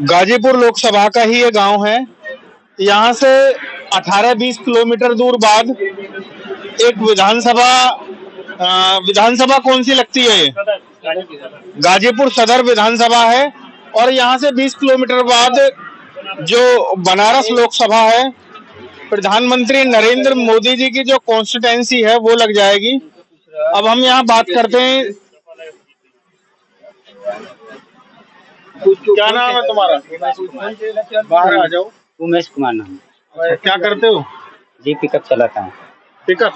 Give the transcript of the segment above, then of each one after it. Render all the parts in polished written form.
गाजीपुर लोकसभा का ही ये गांव है। यहाँ से 18-20 किलोमीटर दूर बाद एक विधानसभा कौन सी लगती है? ये गाजीपुर सदर विधानसभा है। और यहाँ से 20 किलोमीटर बाद जो बनारस लोकसभा है, प्रधानमंत्री नरेंद्र मोदी जी की जो कॉन्स्टिट्यूएंसी है वो लग जाएगी। अब हम यहाँ बात करते हैं, क्या नाम है तुम्हारा? बाहर आ जाओ। उमेश कुमार नाम। क्या करते हो? जी पिकअप चलाता हूँ। पिकअप?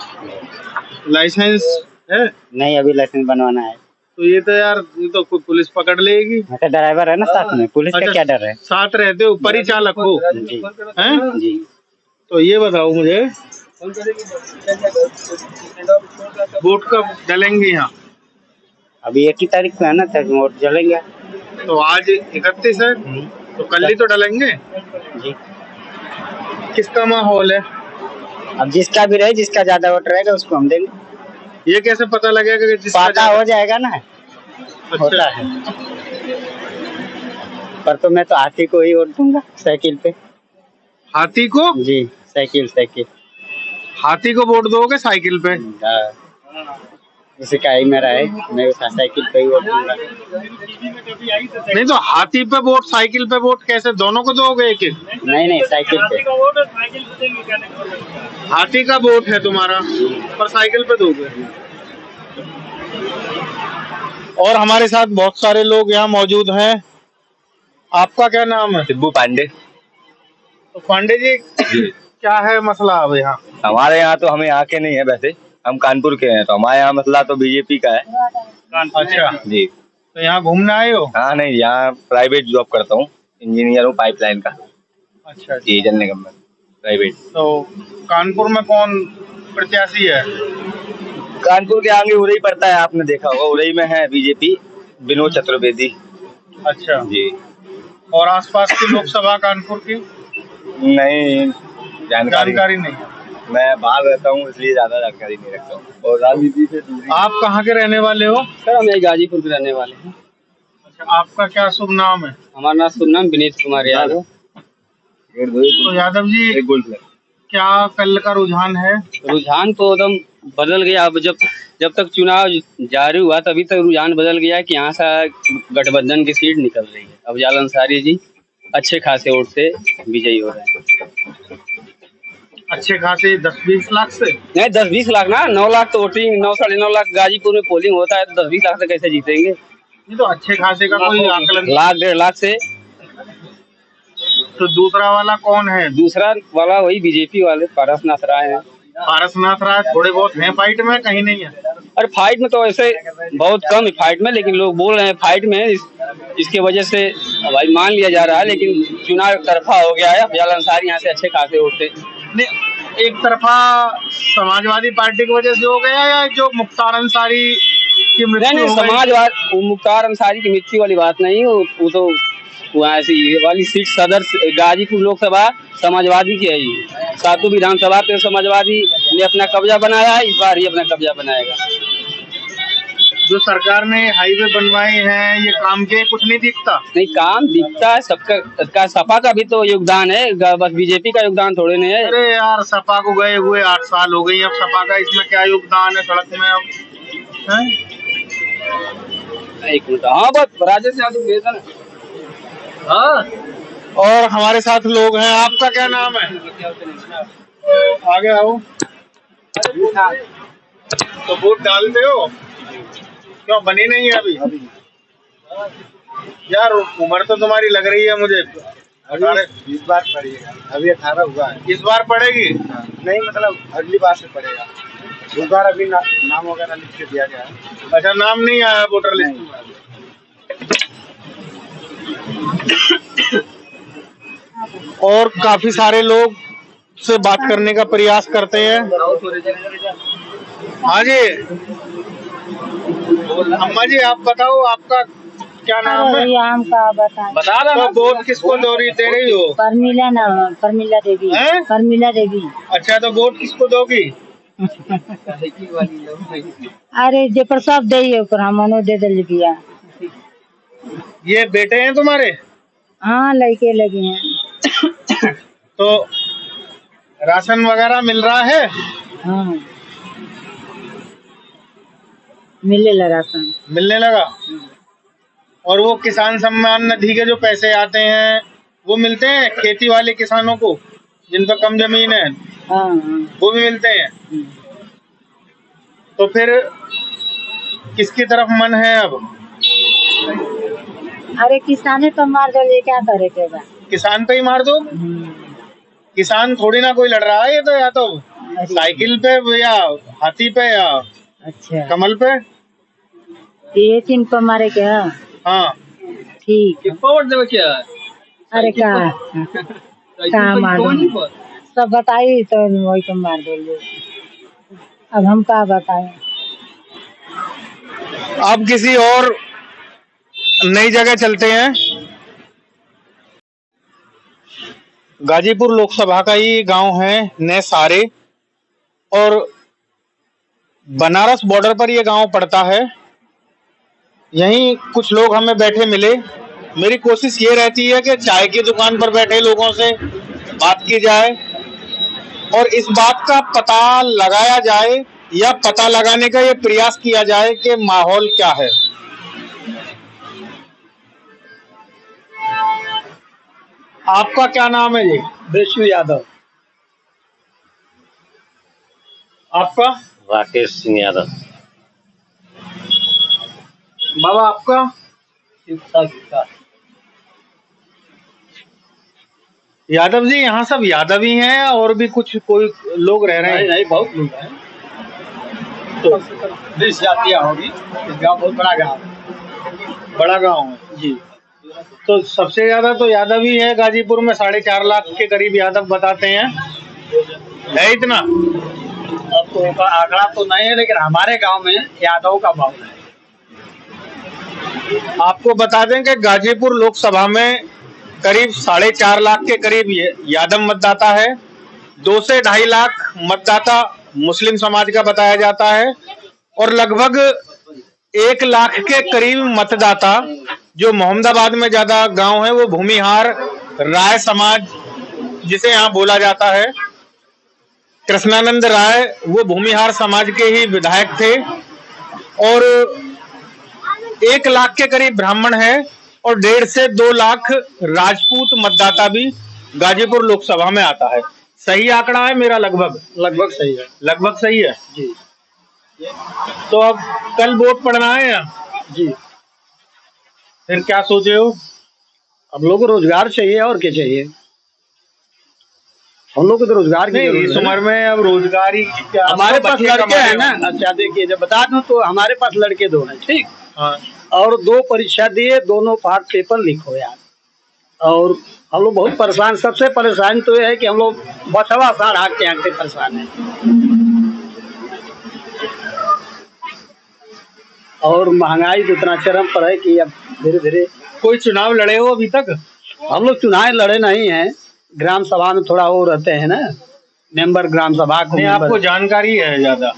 लाइसेंस है? नहीं, अभी लाइसेंस बनवाना है। तो ये तो पुलिस पकड़ लेगी। अच्छा, ड्राइवर है ना साथ में, पुलिस का क्या डर है? साथ रहते हो, परिचालक हो जी हैं? जी। तो ये बताओ मुझे, वोट कब डलेंगे यहाँ? अभी 1 तारीख को है ना, तक वोट जलेंगे। तो आज 31 है, तो कल ही तो डलेंगे जी। किसका माहौल है? अब जिसका भी रहे, जिसका ज्यादा वोट रहेगा उसको हम देंगे। ये कैसे पता लगेगा कि जिसका पता हो जाएगा ना? अच्छा होता है। पर तो मैं तो हाथी को ही वोट दूंगा, साइकिल पे। हाथी को? जी, साइकिल। हाथी को वोट दोगे साइकिल पे? उसी का ही मेरा है, मैं उस साइकिल पे ही वोट दूंगा। नहीं तो हाथी पे वोट, साइकिल पे वोट कैसे, दोनों को दोगे एक एक? नहीं, साइकिल पे। हाथी का वोट है तुम्हारा, पर साइकिल पे दोगे। और हमारे साथ बहुत सारे लोग यहाँ मौजूद हैं। आपका क्या नाम है? सिब्बू पांडे। तो पांडे जी, क्या है मसला अब यहाँ? हमारे यहाँ तो, हमें यहाँ के नहीं है वैसे, हम कानपुर के हैं, तो हमारे यहाँ मसला तो बीजेपी का है। अच्छा जी। तो यहाँ घूमने आए हो? हाँ नहीं, यहाँ प्राइवेट जॉब करता हूँ, इंजीनियर हूँ पाइपलाइन का। अच्छा जी, जल निगम में प्राइवेट। तो कानपुर में कौन प्रत्याशी है? कानपुर के आगे उरई पड़ता है, आपने देखा होगा, उरई में है बीजेपी, विनोद चतुर्वेदी। अच्छा जी। और आसपास की लोकसभा कानपुर की? नहीं, जानकारी नहीं है। मैं बाहर रहता हूँ इसलिए ज्यादा जानकारी नहीं रखता हूँ, और राजनीति से दूरी। आप कहाँ के रहने वाले हो? सर, हम गाजीपुर के रहने वाले हैं। अच्छा, आपका क्या शुभ नाम है? हमारा नाम शुभ नाम विनीत कुमार यादव। तो यादव जी, क्या कल का रुझान है? रुझान तो एकदम बदल गया। अब जब तक चुनाव जारी हुआ तभी तक रुझान बदल गया कि यहाँ से गठबंधन की सीट निकल रही है। अफजाल अंसारी जी अच्छे खासे वोट से विजयी हो रहे हैं। अच्छे खासे 10-20 लाख से? नहीं, 10-20 लाख ना, 9 लाख तो वोटिंग, 9-9.5 लाख गाजीपुर में पोलिंग होता है, तो 10-20 लाख से कैसे जीतेंगे? नहीं तो अच्छे खासे का कोई आकलन? 1-1.5 लाख से। तो दूसरा वाला कौन है? दूसरा वाला वही बीजेपी वाले पारसनाथ राय है। पारसनाथ राय थोड़े बहुत हैं फाइट में, कहीं नहीं है? अरे फाइट में तो ऐसे बहुत कम है फाइट में, लेकिन लोग बोल रहे हैं फाइट में, इसके वजह से भाई मान लिया जा रहा है, लेकिन चुनाव तरफा हो गया है। अफजाल अंसारी यहाँ से अच्छे खासे वोट से। नहीं, एक तरफा समाजवादी पार्टी की वजह से हो गया, या जो मुख्तार अंसारी की मृत्यु? नहीं, समाजवाद, मुख्तार अंसारी की मृत्यु वाली बात नहीं, वो तो वहाँ ऐसी वाली सीट सदर गाजीपुर लोकसभा समाजवादी की है। ये 7 विधानसभा पे समाजवादी ने अपना कब्जा बनाया है, इस बार ही अपना कब्जा बनाएगा। जो सरकार ने हाईवे बनवाए हैं, ये काम के कुछ नहीं दिखता? नहीं, काम दिखता है सबका। सपा का भी तो योगदान है, बस बीजेपी का योगदान थोड़े नहीं है। अरे यार, सपा को गए हुए 8 साल हो गई, अब सपा का इसमें क्या योगदान है सड़क में? अब एक मिनट, हाँ बस राजेश यादव भेजा ना। हाँ, और हमारे साथ लोग हैं। आपका क्या नाम है? आगे आओ। तो वोट डालते हो? क्यों बनी नहीं है अभी? यार उम्र तो तुम्हारी लग रही है मुझे। 18 इस बार पड़ेगा, अभी 18 हुआ है। इस बार पड़ेगी? नहीं, मतलब अगली बार से पड़ेगा। इस बार अभी नाम वगैरह लिख के दिया गया है। अच्छा, नाम नहीं आया वोटर लिस्ट में? और काफी सारे लोग से बात करने का प्रयास करते हैं। हाँ जी, अम्मा जी आप बताओ, आपका क्या नाम है? आम का बता तो वोट किसको दे रही हो? परमिला देवी। हैं? परमिला देवी। अच्छा, तो वोट किसको दोगी? अरे जे पर सब दे, हम दे दिया। ये बेटे हैं तुम्हारे? हाँ लड़के लगे हैं। तो राशन वगैरह मिल रहा है? हाँ मिलने लगा सन। मिलने लगा। और वो किसान सम्मान निधि के जो पैसे आते हैं वो मिलते हैं खेती वाले किसानों को जिन पर कम जमीन है? हाँ हाँ। वो भी मिलते हैं। तो फिर किसकी तरफ मन है अब? अरे किसाने तो मार दो, ये क्या करे के बा? किसान पे ही मार दो। किसान थोड़ी ना कोई लड़ रहा है, ये तो या तो साइकिल पे या हाथी पे या अच्छा कमल पे। ये तीन पर मारे क्या? हाँ ठीक है। क्या अरे क्या मालूम, सब बताई तो वही तो मार दो। अब हम क्या बताएं? अब किसी और नई जगह चलते हैं। गाजीपुर लोकसभा का ही गांव है नए सारे, और बनारस बॉर्डर पर ये गांव पड़ता है। यहीं कुछ लोग हमें बैठे मिले। मेरी कोशिश ये रहती है कि चाय की दुकान पर बैठे लोगों से बात की जाए और इस बात का पता लगाया जाए या पता लगाने का ये प्रयास किया जाए कि माहौल क्या है। आपका क्या नाम है जी? विष्णु यादव। आपका? राकेश सिंह यादव। बाबा आपका? यादव जी, यहाँ सब यादव ही हैं और भी कुछ कोई लोग रह रहे हैं? नहीं बहुत लोग हैं, तो 20 जातियाँ होगी। गाँव बहुत बड़ा गाँव है। बड़ा गांव है जी। तो सबसे ज्यादा तो यादव ही है गाजीपुर में। 4.5 लाख के करीब यादव बताते हैं। है इतना? अब तो का आंकड़ा तो नहीं है, लेकिन हमारे गांव में यादव का बाहुल है। आपको बता दें कि गाजीपुर लोकसभा में करीब 4.5 लाख के करीब यादव मतदाता है। 2 से 2.5 लाख मतदाता मुस्लिम समाज का बताया जाता है और लगभग 1 लाख के करीब मतदाता जो मोहम्मदाबाद में ज्यादा गांव है वो भूमिहार राय समाज जिसे यहाँ बोला जाता है। कृष्णानंद राय वो भूमिहार समाज के ही विधायक थे और 1 लाख के करीब ब्राह्मण है और 1.5 से 2 लाख राजपूत मतदाता भी गाजीपुर लोकसभा में आता है। सही आंकड़ा है मेरा? लगभग सही है। लगभग सही है जी। तो अब कल वोट पड़ना है या? जी। फिर क्या सोचे हो? अब लोग को रोजगार चाहिए और क्या चाहिए? हम लोग को तो रोजगार की नहीं, इस उम्र में अब रोजगारी हमारे पास लड़के हैं ना। अच्छा देखिए, जब बता दूं तो हमारे पास लड़के 2 हैं, ठीक। हाँ। और 2 परीक्षा दिए, दोनों पार्ट पेपर लीक हो यार। और हम लोग बहुत परेशान। सबसे परेशान तो ये है कि हम लोग बछवा साढ़ हाँकते हाँकते परेशान हैं। और महंगाई तो इतना चरम पर है कि अब धीरे धीरे। कोई चुनाव लड़े हो अभी तक? हम लोग चुनाव लड़े नहीं हैं, ग्राम सभा में थोड़ा वो रहते हैं ना, मेंबर ग्राम सभा को। नहीं, आपको जानकारी है ज्यादा,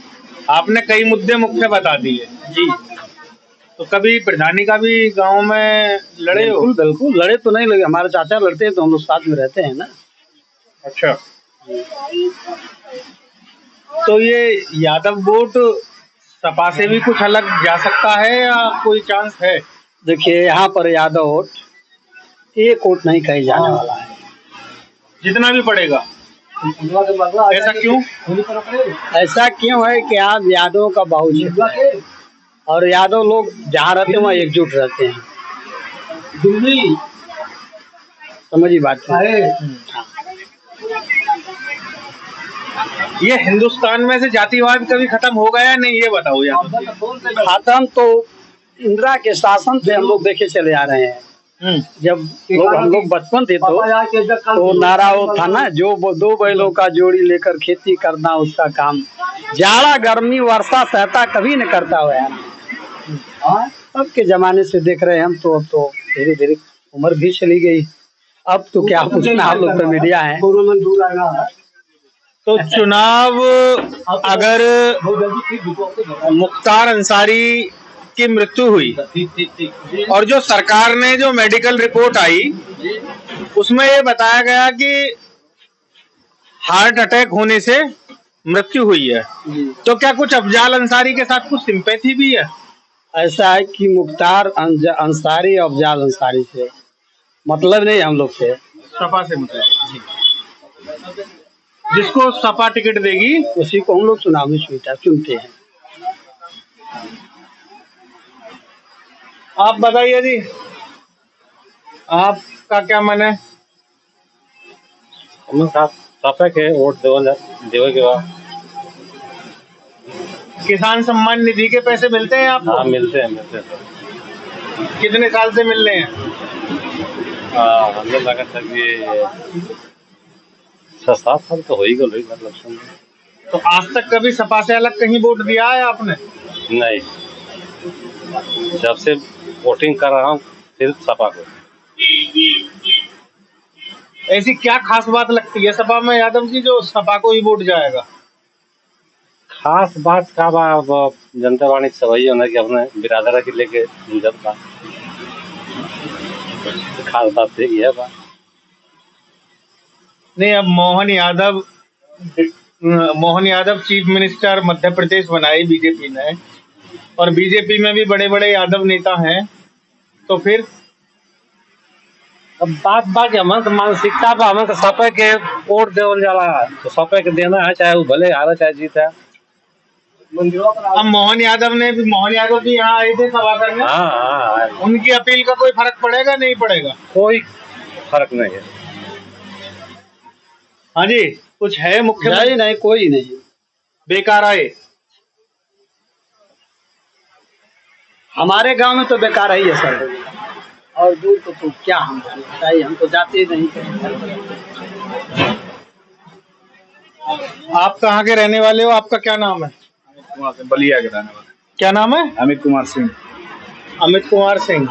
आपने कई मुद्दे मुख्य बता दिए जी। तो कभी प्रधानी का भी गांव में लड़े हो? बिल्कुल बिल्कुल लड़े तो नहीं, लगे हमारे चाचा लड़ते हैं तो हम लोग साथ में रहते हैं ना। अच्छा, तो ये यादव वोट सपा से भी कुछ अलग जा सकता है या कोई चांस है? देखिए, यहाँ पर यादव वोट 1 वोट नहीं कहे जाने वाला है, जितना भी पड़ेगा। ऐसा क्यों? ऐसा क्यों है कि आज यादव का बाहुल्य है और यादव लोग जहाँ रहते हैं वहाँ एकजुट रहते हैं। समझिए बात है। ये हिंदुस्तान में से जातिवाद कभी खत्म हो गया नहीं, ये बताओ यार। खत्म तो इंदिरा के शासन से हम लोग देखे चले आ रहे हैं। जब हम लोग बचपन थे तो नारा वो था ना, जो 2 बैलों का जोड़ी लेकर खेती करना उसका काम, जाड़ा गर्मी वर्षा सहता कभी न करता हो यार। अब के जमाने से देख रहे हैं हम तो, अब तो धीरे धीरे उम्र भी चली गई। अब तो क्या पूछना, हम लोग तो मीडिया है। तो चुनाव अगर मुख्तार अंसारी की मृत्यु हुई और जो सरकार ने जो मेडिकल रिपोर्ट आई उसमें ये बताया गया कि हार्ट अटैक होने से मृत्यु हुई है। तो क्या कुछ अफजाल अंसारी के साथ कुछ सिंपैथी भी है? ऐसा है कि मुख्तार अंसारी और अफजाल अंसारी से मतलब नहीं हम लोग से, सपा से मतलब जिसको सपा टिकट देगी उसी को हम लोग चुनाव में चुनते हैं। आप बताइए जी, आपका क्या मन है? सपा के वोट देवे के बाद किसान सम्मान निधि के पैसे मिलते हैं आपको? हाँ मिलते हैं। कितने साल से मिल रहे हैं? हमें लगा था कि 6-7 साल तो हो ही गए इलेक्शन में। तो आज तक कभी सपा से अलग कहीं वोट दिया है आपने? नहीं, जब से वोटिंग कर रहा हूँ सिर्फ सपा को। ऐसी क्या खास बात लगती है सपा में यादव जी जो सपा को ही वोट जाएगा? खास बात का अब जनता वाणी से वही होना कि अपने बिरादरा के लेके गुजर था, खास बात यही है बात। नहीं, अब मोहन यादव चीफ मिनिस्टर मध्य प्रदेश बनाई बीजेपी ने और बीजेपी में भी बड़े बड़े यादव नेता हैं, तो फिर अब बात हमें तो मानसिकता पर हमें तो सपा के वोट देवल जाला तो सपा के देना है, चाहे वो भले हारे चाहे जीते। अब मोहन यादव भी यहाँ आए थे सभा करने। हाँ, उनकी अपील का कोई फर्क पड़ेगा? नहीं पड़ेगा, कोई फर्क नहीं है। हाँ जी, कुछ है मुख्यमंत्री? नहीं, कोई नहीं, बेकार आए। हमारे गांव में तो बेकार ही है सर, और दूर तो क्या हम बताइए, हम तो जाते ही नहीं। आप कहाँ के रहने वाले हो? आपका क्या नाम है? बलिया के रहने वाले। क्या नाम है? अमित कुमार सिंह। अमित कुमार सिंह।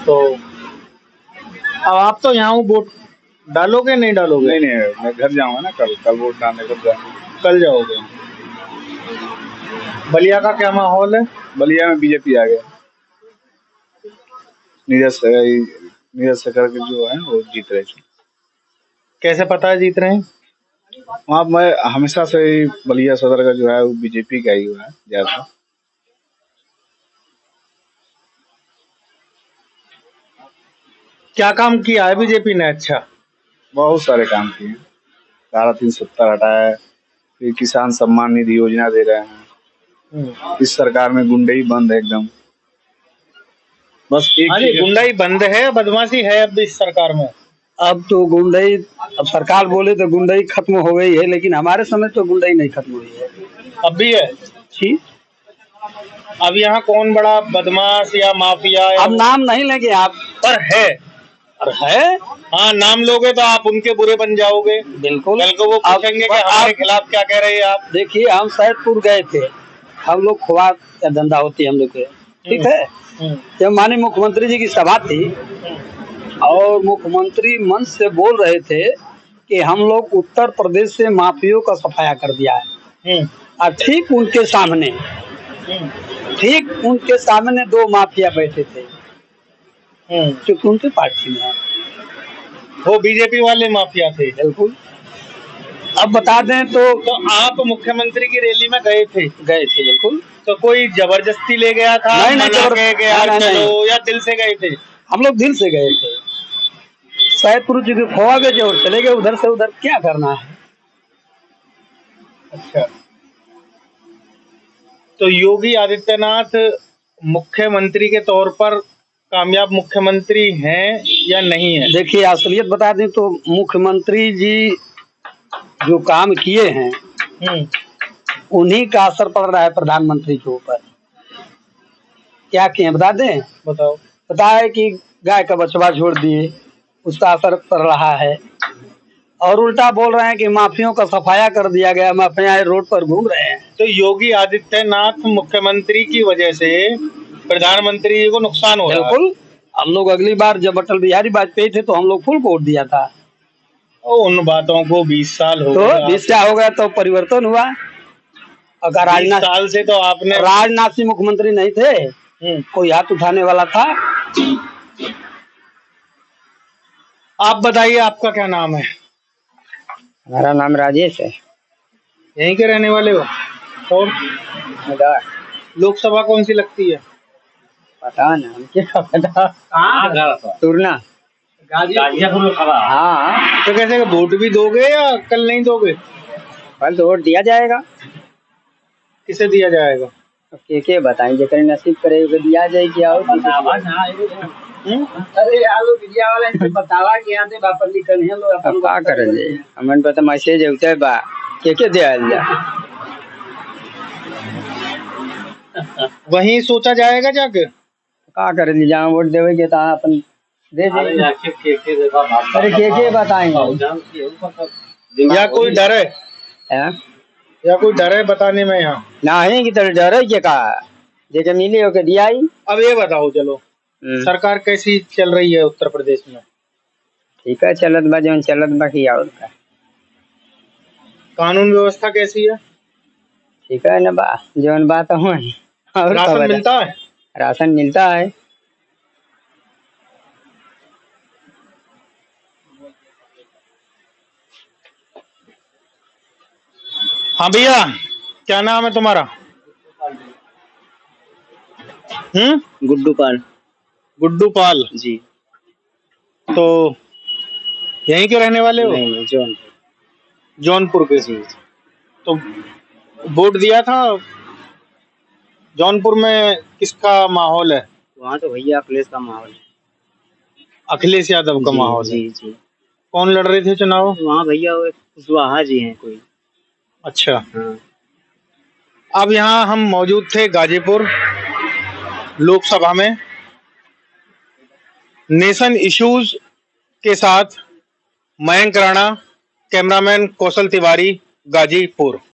तो अब आप तो यहाँ वोट डालोगे नहीं डालोगे? नहीं, मैं घर जाऊंगा ना, कल वोट डालने कब जाऊंगा। कल जाओगे। बलिया का क्या माहौल है? बलिया में बीजेपी आ गया, नीरज शेखर के जो है वो जीत रहे थे। कैसे पता है जीत रहे हैं? वहाँ मैं हमेशा से ही बलिया सदर का जो है वो बीजेपी का ही हुआ है ज्यादा। क्या काम किया है बीजेपी ने? अच्छा, बहुत सारे काम किए हैं। 370 हटाया है, फिर किसान सम्मान निधि योजना दे रहे हैं। इस सरकार में गुंडई बंद है एकदम, बस एक अरे गुंडाई बंद है, बदमाशी है अब इस सरकार में। अब तो गुंडई, अब सरकार बोले तो गुंडई खत्म हो गई है, लेकिन हमारे समय तो गुंडई नहीं खत्म हुई है, अब भी है। जी, अब यहाँ कौन बड़ा बदमाश या माफिया या अब नाम नहीं लेंगे आप, पर है? और है। हाँ, नाम लोगे तो आप उनके बुरे बन जाओगे। बिल्कुल, कल को वो पूछेंगे कि हमारे खिलाफ क्या कह रहे हैं आप। देखिए, हम सैदपुर गए थे, हम लोग खुआ का धंधा होती है हम लोग के, ठीक है। जब माननीय मुख्यमंत्री जी की सभा थी और मुख्यमंत्री मंच से बोल रहे थे कि हम लोग उत्तर प्रदेश से माफियों का सफाया कर दिया है, और ठीक उनके सामने 2 माफिया बैठे थे जो उनके पार्टी में है, वो बीजेपी वाले माफिया थे। बिल्कुल। अब बता दें तो आप मुख्यमंत्री की रैली में गए थे? बिल्कुल। तो कोई जबरदस्ती ले गया था? नहीं, मना के गया चलो, या दिल से गए थे? हम लोग दिल से गए थे। सैदपुर जी के खोआ गए और चले गए उधर से उधर, क्या करना है। अच्छा, तो योगी आदित्यनाथ मुख्यमंत्री के तौर पर कामयाब मुख्यमंत्री हैं या नहीं है? देखिए, असलियत बता दें तो मुख्यमंत्री जी जो काम किए हैं उन्हीं का असर पड़ रहा है प्रधानमंत्री के ऊपर। क्या किए बता दें? बताओ। पता है कि गाय का बछड़ा छोड़ दिए, उसका असर पड़ रहा है, और उल्टा बोल रहे हैं कि माफियों का सफाया कर दिया गया, माफिया रोड पर घूम रहे हैं। तो योगी आदित्यनाथ मुख्यमंत्री की वजह से प्रधानमंत्री को नुकसान हो रहा है। बिल्कुल। हम लोग अगली बार जब अटल बिहारी वाजपेयी थे तो हम लोग फुल वोट दिया था। उन बातों को 20 साल हो तो गए। 20 क्या हो गया तो परिवर्तन हुआ। अगर 20 साल से तो आपने राजनाथ सिंह मुख्यमंत्री नहीं थे, कोई हाथ उठाने वाला था? आप बताइए, आपका क्या नाम है? हमारा नाम राजेश है। यहीं के रहने वाले हो? और लोकसभा कौन सी लगती है? पता ना, क्या पता। तुरना गाजियापुर खड़ा। हाँ, तो कैसे वोट भी दोगे या कल नहीं दोगे? कल तो वोट दिया जाएगा। किसे दिया जाएगा? अब के बताएं, जेकर नसीब करे ओके दिया जाए। क्या हो अरे आलू बिजिया वाला इनसे बतावा कि यहाँ से वापस निकल है लोग अपन का करल जाए। हमन पता मैसेज होते बा के देल जा। वहीं सोचा जाएगा जाके? का करल जहाँ वोट देवे के ता अपन दे दे। अरे के बताएंगे? या कोई डर है? हैं? या कोई डर है बताने में? यहाँ नहीं की तरह डर है के का जेके मिले ओके दिया ही। अब ये बताओ, चलो सरकार कैसी चल रही है उत्तर प्रदेश में? ठीक है, चलत बा जौन चलत बा की और का। कानून व्यवस्था कैसी है? ठीक है ना बा जौन बात हो। और राशन मिलता है? राशन मिलता है। हाँ भैया, क्या नाम है तुम्हारा? गुड्डू पाल गुड्डू पाल जी। तो यहीं के रहने वाले हो? नहीं जौन जौनपुर के? जी। तो वोट दिया था? जौनपुर में किसका माहौल है? वहाँ तो भैया अखिलेश का माहौल है। अखिलेश यादव का माहौल है? जी जी। कौन लड़ रहे थे चुनाव? वहाँ भैया वो कुशवाहा जी हैं कोई। अच्छा। हाँ। अब यहाँ हम मौजूद थे गाजीपुर लोकसभा में नेशन इश्यूज के साथ। मयंक राणा, कैमरामैन कौशल तिवारी, गाजीपुर।